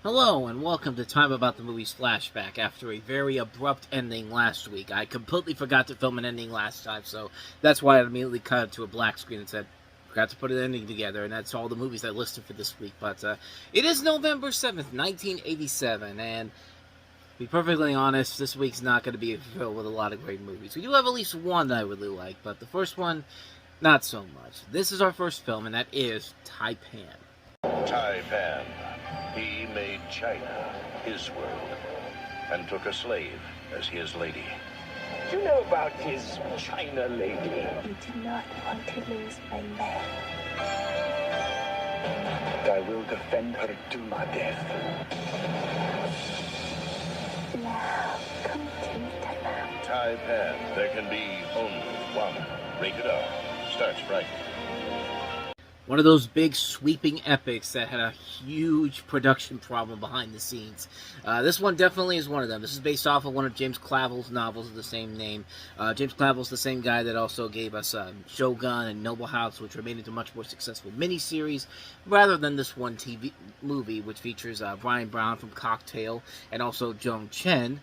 Hello, and welcome to Time About the Movie's Flashback. After a very abrupt ending last week, I completely forgot to film an ending last time, so that's why I immediately cut it to a black screen and said, forgot to put an ending together, and that's all the movies I listed for this week. But it is November 7th, 1987, and to be perfectly honest, this week's not going to be filled with a lot of great movies. We do have at least one that I really like, but the first one, not so much. This is our first film, and that is Tai-Pan. Tai-Pan. He made China his world and took a slave as his lady. Do you know about his China lady? You do not want to lose my man. I will defend her to my death. Now, come to Paramount. Tai-Pan. There can be only one. Rated R. Starts right. One of those big sweeping epics that had a huge production problem behind the scenes. This one definitely is one of them. This is based off of one of James Clavell's novels of the same name. James Clavell's the same guy that also gave us Shogun and Noble House, which were made into much more successful miniseries, rather than this one TV movie, which features Brian Brown from Cocktail, and also Joan Chen,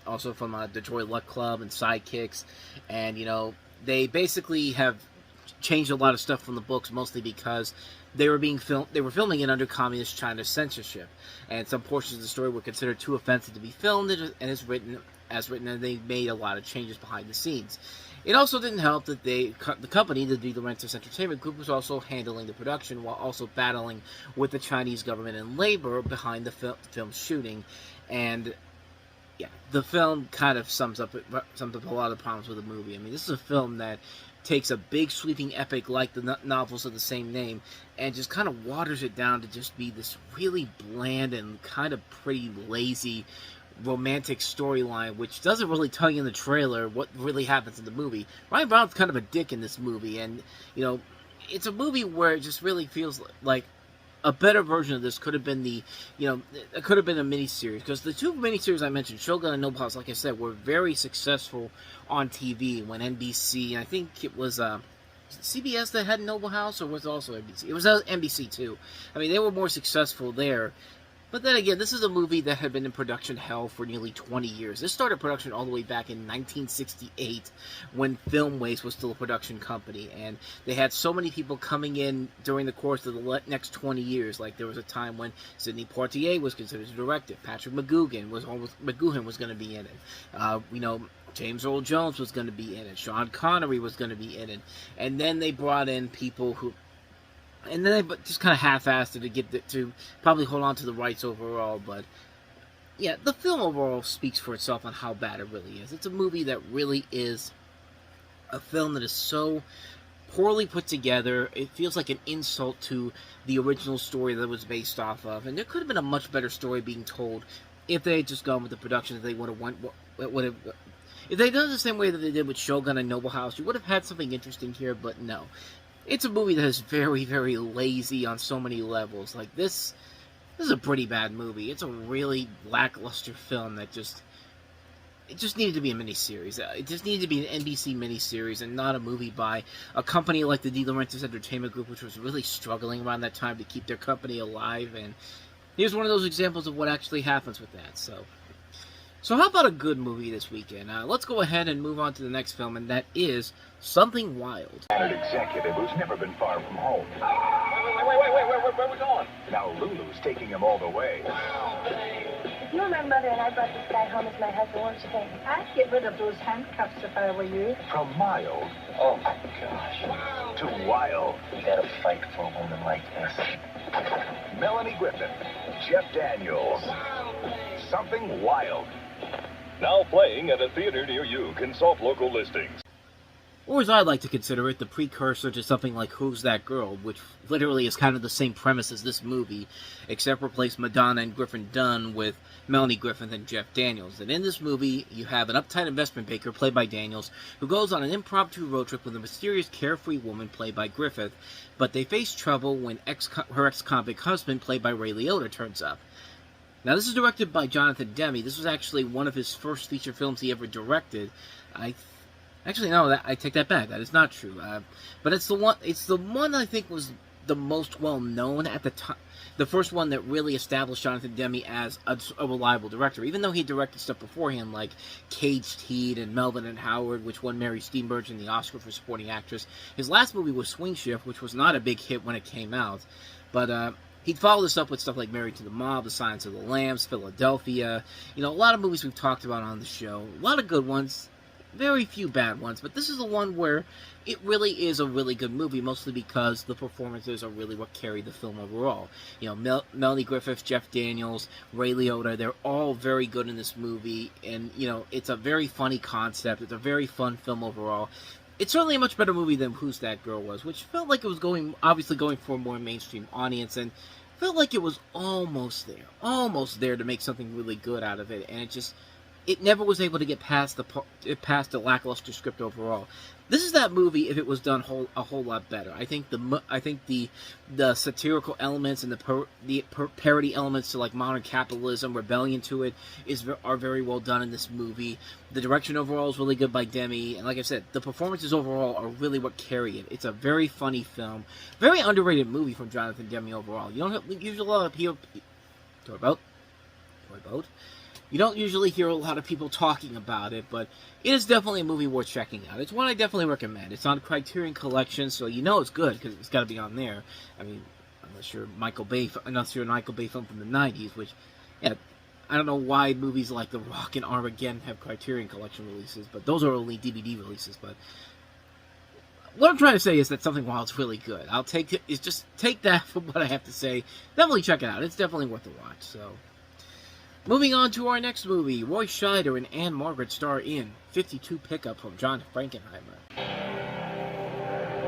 also from Detroit Luck Club and Sidekicks. And, you know, they basically have changed a lot of stuff from the books, mostly because they were filming it under communist China's censorship, and some portions of the story were considered too offensive to be filmed and as written, and they made a lot of changes behind the scenes. It also didn't help that the company, the Laurentis Entertainment Group, was also handling the production while also battling with the Chinese government and labor behind the film shooting. And yeah, the film kind of sums up a lot of the problems with the movie. I mean, this is a film that takes a big sweeping epic like the novels of the same name and just kind of waters it down to just be this really bland and kind of pretty lazy romantic storyline, which doesn't really tell you in the trailer what really happens in the movie. Ryan Brown's kind of a dick in this movie, and, you know, it's a movie where it just really feels like a better version of this could have been it could have been a miniseries, because the two miniseries I mentioned, Shogun and Noble House, like I said, were very successful on TV when NBC, I think it was CBS that had Noble House, or was it also NBC? It was NBC too. I mean, they were more successful there. But then again, this is a movie that had been in production hell for nearly 20 years. This started production all the way back in 1968 when Film Waste was still a production company. And they had so many people coming in during the course of the next 20 years. Like, there was a time when Sidney Poitier was considered to direct it. Patrick McGoohan was going to be in it. James Earl Jones was going to be in it. Sean Connery was going to be in it. And then they brought in people who... And then they just kind of half-assed it to probably hold on to the rights overall. But, yeah, the film overall speaks for itself on how bad it really is. It's a movie that really is a film that is so poorly put together. It feels like an insult to the original story that it was based off of. And there could have been a much better story being told if they had just gone with the production that they would have... If they had done it the same way that they did with Shogun and Noble House, you would have had something interesting here, but no. It's a movie that is very, very lazy on so many levels. Like, this is a pretty bad movie. It's a really lackluster film that it just needed to be a miniseries. It just needed to be an NBC miniseries and not a movie by a company like the Laurentis Entertainment Group, which was really struggling around that time to keep their company alive. And here's one of those examples of what actually happens with that. So how about a good movie this weekend? Let's go ahead and move on to the next film, and that is Something Wild. An executive who's never been far from home. Wait, where we going? Now Lulu's taking him all the way. If you were my mother and I brought this guy home as my husband, what would you think? I'd get rid of those handcuffs if I were you. From mild, Oh, my gosh. to wild. You gotta fight for a woman like this. Melanie Griffin, Jeff Daniels. Something Wild. Now playing at a theater near you. Consult local listings. Or as I like to consider it, the precursor to something like Who's That Girl, which literally is kind of the same premise as this movie, except replace Madonna and Griffin Dunn with Melanie Griffith and Jeff Daniels. And in this movie, you have an uptight investment banker, played by Daniels, who goes on an impromptu road trip with a mysterious carefree woman, played by Griffith, but they face trouble when her ex-convict husband, played by Ray Liotta, turns up. Now, this is directed by Jonathan Demme. This was actually one of his first feature films he ever directed. Actually, no, I take that back. That is not true. But it's the one. It's the one I think was the most well known at the time. The first one that really established Jonathan Demme as a reliable director. Even though he directed stuff beforehand like Caged Heat and Melvin and Howard, which won Mary Steenburgen the Oscar for supporting actress. His last movie was Swing Shift, which was not a big hit when it came out, but he'd follow this up with stuff like Married to the Mob, The Silence of the Lambs, Philadelphia. You know, a lot of movies we've talked about on the show. A lot of good ones. Very few bad ones. But this is the one where it really is a really good movie, mostly because the performances are really what carry the film overall. You know, Melanie Griffith, Jeff Daniels, Ray Liotta, they're all very good in this movie. And, you know, it's a very funny concept. It's a very fun film overall. It's certainly a much better movie than Who's That Girl was, which felt like it was obviously going for a more mainstream audience, and felt like it was almost there to make something really good out of it, and it never was able to get past the lackluster script overall. This is that movie if it was done a whole lot better. I think the satirical elements and the parody elements to like modern capitalism, rebellion to it are very well done in this movie. The direction overall is really good by Demme, and like I said, the performances overall are really what carry it. It's a very funny film, very underrated movie from Jonathan Demme overall. You don't usually a lot of people. Toy boat. You don't usually hear a lot of people talking about it, but it is definitely a movie worth checking out. It's one I definitely recommend. It's on Criterion Collection, so you know it's good, because it's got to be on there. I mean, unless you're a Michael Bay film from the 90s, which, yeah, I don't know why movies like The Rock and Armageddon have Criterion Collection releases, but those are only DVD releases, but what I'm trying to say is that Something Wild's really good. Just take that for what I have to say. Definitely check it out. It's definitely worth a watch, so. Moving on to our next movie, Roy Scheider and Anne Margaret star in 52 Pickup from John Frankenheimer.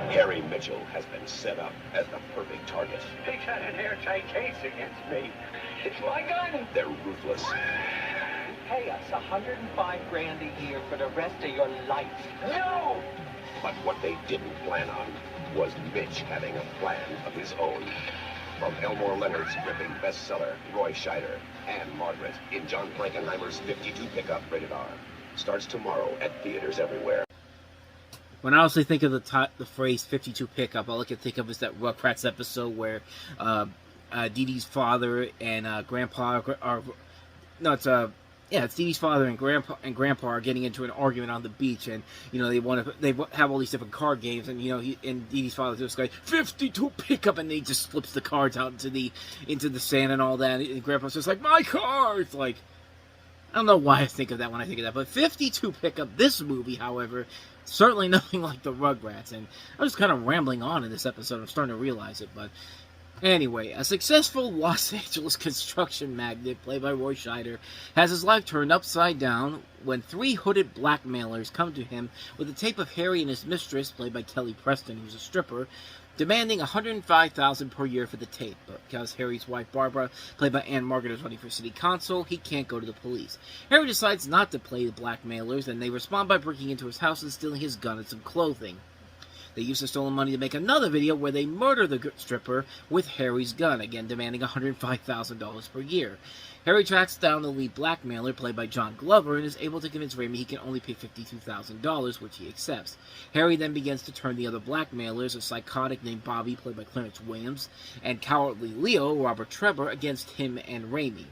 Harry Mitchell has been set up as the perfect target. They got an airtight case against me. It's my gun. They're ruthless. You pay us $105 grand a year for the rest of your life. No! But what they didn't plan on was Mitch having a plan of his own. From Elmore Leonard's gripping bestseller, Roy Scheider, Anne Margaret, in John Frankenheimer's 52 Pickup, rated R. Starts tomorrow at theaters everywhere. When I honestly think of the phrase 52 Pickup, all I can think of is that Rugrats episode where Dee Dee's father and Grandpa are... No, it's it's Dee Dee's father and Grandpa are getting into an argument on the beach, and you know they have all these different card games, and you know and Dee Dee's father just goes 52 Pickup, and he just flips the cards out into the sand and all that, and Grandpa's just like, my cards, like, I don't know why I think of that when I think of that, but 52 Pickup, this movie, however, certainly nothing like the Rugrats, and I'm just kind of rambling on in this episode. I'm starting to realize it, but. Anyway, a successful Los Angeles construction magnate, played by Roy Scheider, has his life turned upside down when three hooded blackmailers come to him with a tape of Harry and his mistress, played by Kelly Preston, who's a stripper, demanding $105,000 per year for the tape. But because Harry's wife, Barbara, played by Anne Margaret, is running for city council, he can't go to the police. Harry decides not to play the blackmailers, and they respond by breaking into his house and stealing his gun and some clothing. They use the stolen money to make another video where they murder the stripper with Harry's gun, again demanding $105,000 per year. Harry tracks down the lead blackmailer, played by John Glover, and is able to convince Raimi he can only pay $52,000, which he accepts. Harry then begins to turn the other blackmailers, a psychotic named Bobby, played by Clarence Williams, and cowardly Leo, Robert Trevor, against him and Raimi.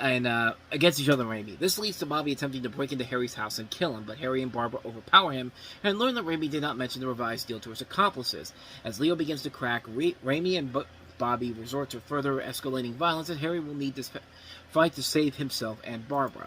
And against each other and Raimi. This leads to Bobby attempting to break into Harry's house and kill him, but Harry and Barbara overpower him and learn that Raimi did not mention the revised deal to his accomplices. As Leo begins to crack, Raimi and Bobby resort to further escalating violence, and Harry will need this fight to save himself and Barbara.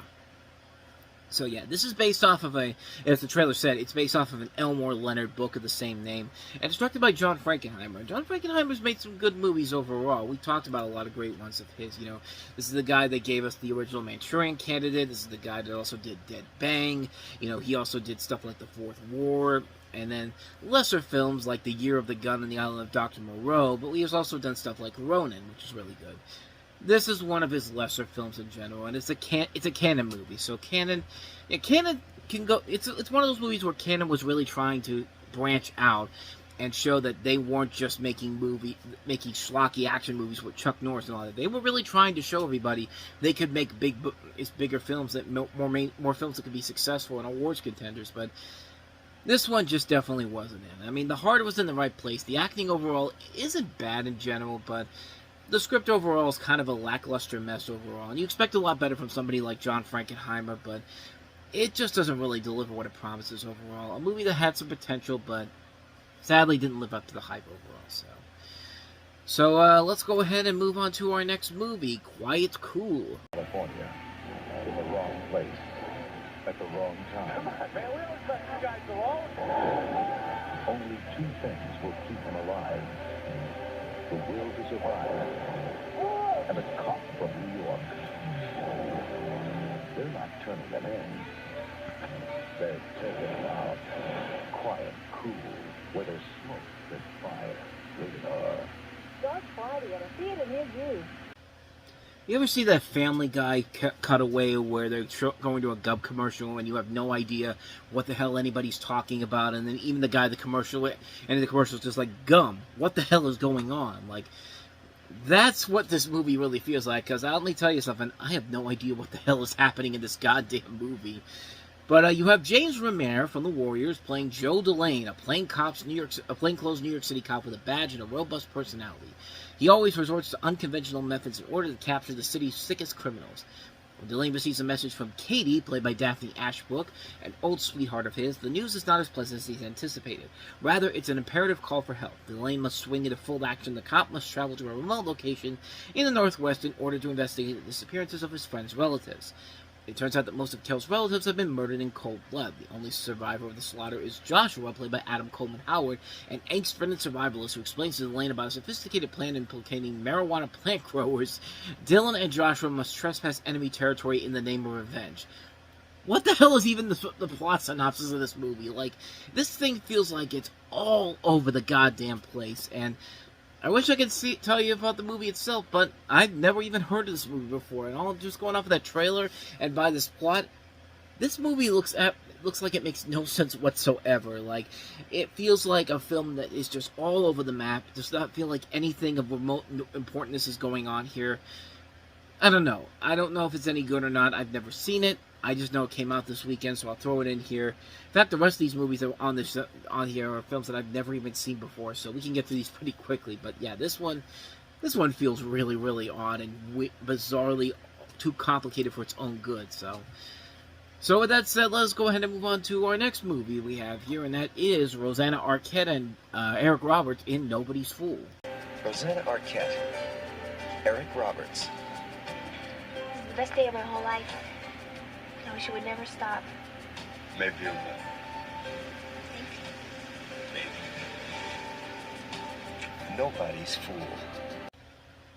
So yeah, this is based off of as the trailer said, it's based off of an Elmore Leonard book of the same name, and it's directed by John Frankenheimer. John Frankenheimer's made some good movies overall. We talked about a lot of great ones of his, you know. This is the guy that gave us the original Manchurian Candidate. This is the guy that also did Dead Bang. You know, he also did stuff like The Fourth War, and then lesser films like The Year of the Gun and The Island of Dr. Moreau, but he has also done stuff like Ronin, which is really good. This is one of his lesser films in general, and it's a Cannon movie. So Cannon can go. It's one of those movies where Cannon was really trying to branch out and show that they weren't just making schlocky action movies with Chuck Norris and all that. They were really trying to show everybody they could make bigger films, that more films that could be successful and awards contenders. But this one just definitely wasn't in. I mean, the heart was in the right place. The acting overall isn't bad in general, but the script overall is kind of a lackluster mess overall. And you expect a lot better from somebody like John Frankenheimer, but it just doesn't really deliver what it promises overall. A movie that had some potential, but sadly didn't live up to the hype overall. So let's go ahead and move on to our next movie, Quiet Cool. California, in the wrong place, at the wrong time. Man, we don't let you guys alone. Only two things will keep him alive: the will to survive and a cop from New York. They're not turning them in. They're taking them out. Quiet, cool, where there's smoke, there's fire. Rated R. Dark Friday at a theater near you. You ever see that Family Guy cutaway where they're going to a Gub commercial and you have no idea what the hell anybody's talking about, and then even the guy the commercial is just like, gum, what the hell is going on? Like, that's what this movie really feels like, because let me tell you something, I have no idea what the hell is happening in this goddamn movie. But you have James Remare from the Warriors playing Joe Delane, a plainclothes New York City cop with a badge and a robust personality. He always resorts to unconventional methods in order to capture the city's sickest criminals. When Delane receives a message from Katie, played by Daphne Ashbrook, an old sweetheart of his, the news is not as pleasant as he's anticipated. Rather, it's an imperative call for help. Delane must swing into full action. The cop must travel to a remote location in the Northwest in order to investigate the disappearances of his friend's relatives. It turns out that most of Kel's relatives have been murdered in cold blood. The only survivor of the slaughter is Joshua, played by Adam Coleman Howard, an angst-ridden survivalist who explains to Delane about a sophisticated plan implicating marijuana plant growers. Dylan and Joshua must trespass enemy territory in the name of revenge. What the hell is even the plot synopsis of this movie? Like, this thing feels like it's all over the goddamn place, and I wish I could tell you about the movie itself, but I've never even heard of this movie before. And all just going off of that trailer and by this plot, this movie looks like it makes no sense whatsoever. Like, it feels like a film that is just all over the map. It does not feel like anything of remote importance is going on here. I don't know. I don't know if it's any good or not. I've never seen it. I just know it came out this weekend, so I'll throw it in here. In fact, the rest of these movies that are on here are films that I've never even seen before, so we can get through these pretty quickly. But yeah, this one feels really, really odd and bizarrely too complicated for its own good. So with that said, let's go ahead and move on to our next movie we have here, and that is Rosanna Arquette and Eric Roberts in Nobody's Fool. Rosanna Arquette, Eric Roberts. This is the best day of my whole life. I wish it would never stop. Maybe you'll Thank you. Nobody's Fool.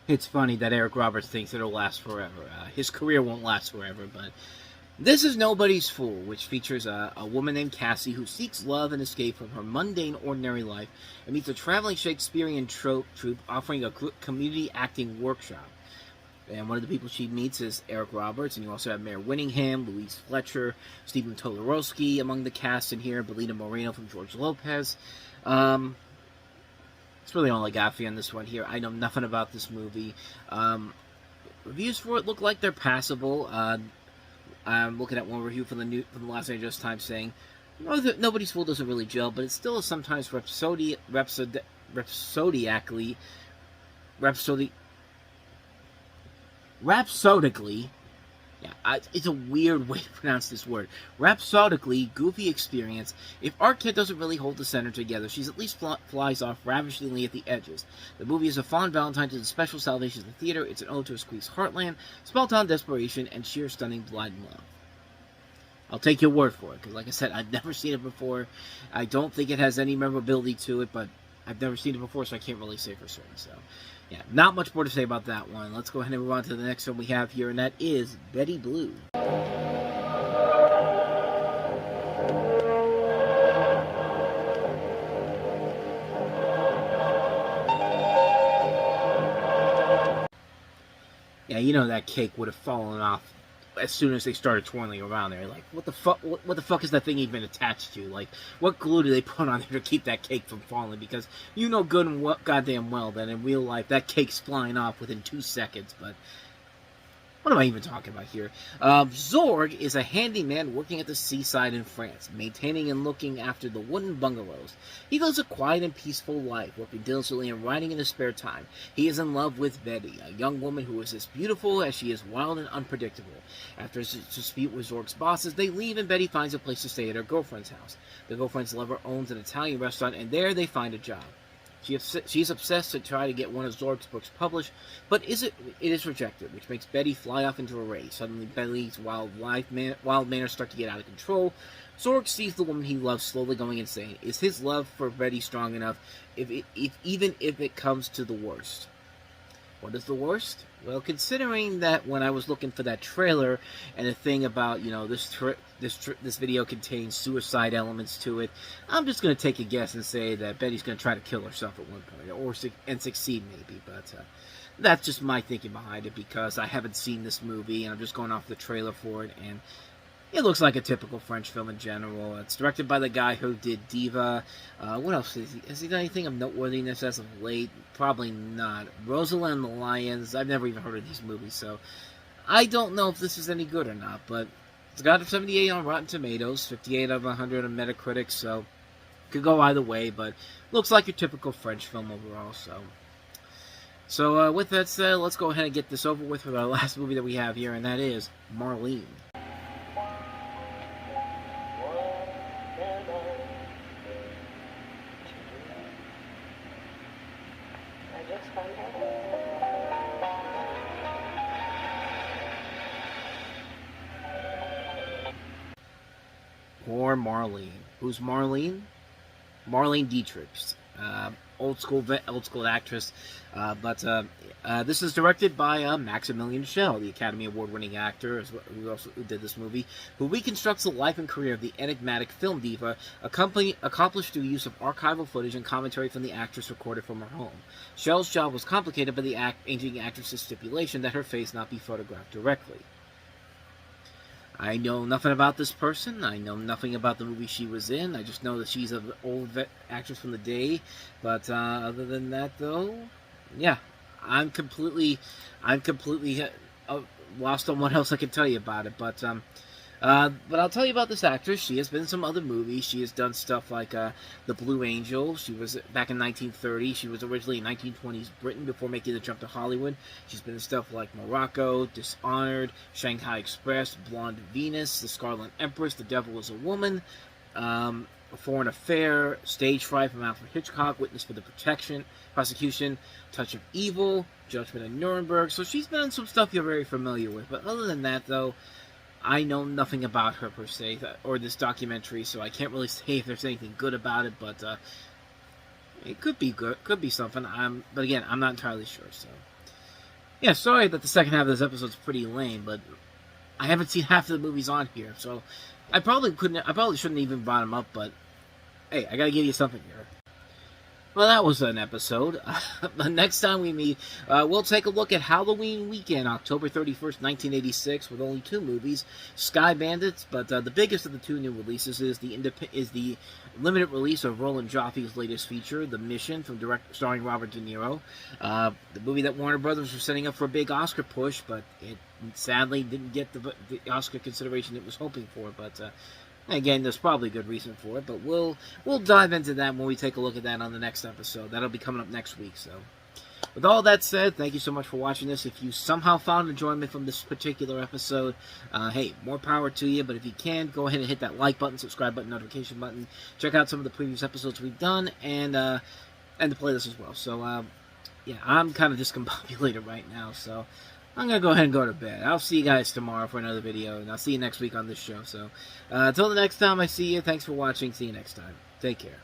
It's funny that Eric Roberts thinks it'll last forever. His career won't last forever, but this is Nobody's Fool, which features a woman named Cassie who seeks love and escape from her mundane, ordinary life and meets a traveling Shakespearean troupe offering a community acting workshop. And one of the people she meets is Eric Roberts, and you also have Mayor Winningham, Louise Fletcher, Stephen Tolarowski among the cast in here, Belina Moreno from George Lopez. It's really all I got for you on this one here. I know nothing about this movie. Reviews for it look like they're passable. I'm looking at one review from the Los Angeles Times saying, Nobody's Fool doesn't really gel, but it still is sometimes rhapsodically, it's a weird way to pronounce this word. Rhapsodically goofy experience. If Arquette doesn't really hold the center together, she's at least flies off ravishingly at the edges. The movie is a fond Valentine to the special salvation of the theater. It's an ode to a squeezed heartland, spelt-on desperation, and sheer stunning blind love. I'll take your word for it, because like I said, I've never seen it before. I don't think it has any memorability to it, but I've never seen it before, so I can't really say for certain. So, yeah, not much more to say about that one. Let's go ahead and move on to the next one we have here, and that is Betty Blue. Yeah, you know that cake would have fallen off as soon as they started twirling around there. Like, what the fuck? What the fuck is that thing even attached to? Like, what glue do they put on there to keep that cake from falling? Because you know good and goddamn well that in real life that cake's flying off within 2 seconds. But what am I even talking about here? Zorg is a handyman working at the seaside in France, maintaining and looking after the wooden bungalows. He lives a quiet and peaceful life, working diligently and writing in his spare time. He is in love with Betty, a young woman who is as beautiful as she is wild and unpredictable. After a dispute with Zorg's bosses, they leave and Betty finds a place to stay at her girlfriend's house. The girlfriend's lover owns an Italian restaurant, and there they find a job. She's obsessed to try to get one of Zorg's books published, but it is rejected, which makes Betty fly off into a rage. Suddenly, Betty's wild manners start to get out of control. Zorg sees the woman he loves slowly going insane. Is his love for Betty strong enough, even if it comes to the worst? What is the worst? Well, considering that when I was looking for that trailer and the thing about, you know, this video contains suicide elements to it, I'm just going to take a guess and say that Betty's going to try to kill herself at one point, and succeed maybe, but that's just my thinking behind it because I haven't seen this movie and I'm just going off the trailer for it, and it looks like a typical French film in general. It's directed by the guy who did Diva. What else is he? Has he done anything of noteworthiness as of late? Probably not. Rosalind and the Lions. I've never even heard of these movies, so I don't know if this is any good or not. But it's got a 78 on Rotten Tomatoes, 58 out of 100 on Metacritic, so could go either way. But looks like your typical French film overall. So with that said, let's go ahead and get this over with our last movie that we have here, and that is Marlene. Poor Marlene. Who's Marlene? Marlene Dietrich. Old school actress. But this is directed by Maximilian Schell, the Academy Award-winning actor who did this movie, who reconstructs the life and career of the enigmatic film diva, accomplished through use of archival footage and commentary from the actress recorded from her home. Schell's job was complicated by the aging actress's stipulation that her face not be photographed directly. I know nothing about this person. I know nothing about the movie she was in. I just know that she's an old actress from the day. But other than that, though, yeah, I'm completely lost on what else I can tell you about it. But I'll tell you about this actress. She has been in some other movies. She has done stuff like The Blue Angel. She was back in 1930. She was originally in 1920s Britain before making the jump to Hollywood. She's been in stuff like Morocco, Dishonored, Shanghai Express, Blonde Venus, The Scarlet Empress, The Devil is a Woman, A Foreign Affair, Stage Fright from Alfred Hitchcock, Witness for the Prosecution, Touch of Evil, Judgment in Nuremberg. So she's been in some stuff you're very familiar with. But other than that, though, I know nothing about her per se, or this documentary, so I can't really say if there's anything good about it, but it could be good, could be something, but again, I'm not entirely sure, so. Yeah, sorry that the second half of this episode's pretty lame, but I haven't seen half of the movies on here, so I probably shouldn't even brought them up, but hey, I gotta give you something here. Well, that was an episode. The next time we meet, we'll take a look at Halloween weekend, October 31st, 1986, with only 2 movies, Sky Bandits, but the biggest of the 2 new releases is the limited release of Roland Joffe's latest feature, The Mission, starring Robert De Niro. The movie that Warner Brothers was setting up for a big Oscar push, but it sadly didn't get the Oscar consideration it was hoping for, but again, there's probably a good reason for it, but we'll dive into that when we take a look at that on the next episode. That'll be coming up next week, so. With all that said, thank you so much for watching this. If you somehow found enjoyment from this particular episode, hey, more power to you, but if you can, go ahead and hit that like button, subscribe button, notification button. Check out some of the previous episodes we've done, and the playlist as well. So, yeah, I'm kind of discombobulated right now, so I'm going to go ahead and go to bed. I'll see you guys tomorrow for another video, and I'll see you next week on this show. So, until the next time I see you, thanks for watching. See you next time. Take care.